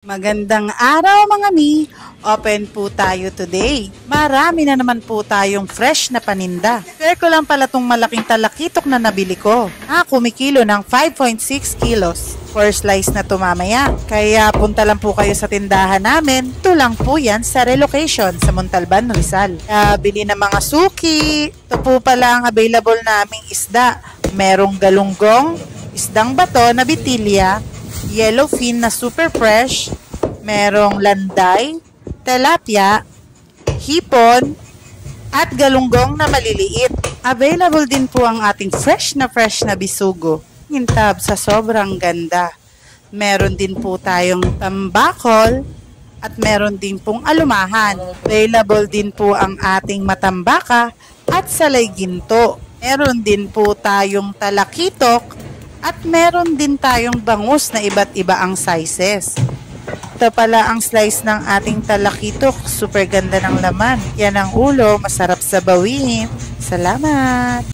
Magandang araw mga mi! Open po tayo today. Marami na naman po tayong fresh na paninda. Share ko lang pala tong malaking talakitok na nabili ko. Kumikilo ng 5.6 kilos. 4 slice na to mamaya. Kaya punta lang po kayo sa tindahan namin. Ito lang po yan sa relocation sa Montalban, Rizal. Bili ng mga suki. Ito po pala ang available naming isda. Merong galunggong, isdang bato na bitilya, yellowfin na super fresh, merong landay, tilapia, hipon, at galunggong na maliliit. Available din po ang ating fresh na bisugo. Hintab sa sobrang ganda. Meron din po tayong tambakol at meron din pong alumahan. Available din po ang ating matambaka at salay ginto. Meron din po tayong talakitok at meron din tayong bangus na iba't iba ang sizes. Ito pala ang slice ng ating talakitok. Super ganda ng laman. Yan ang ulo. Masarap sa bawiin. Salamat!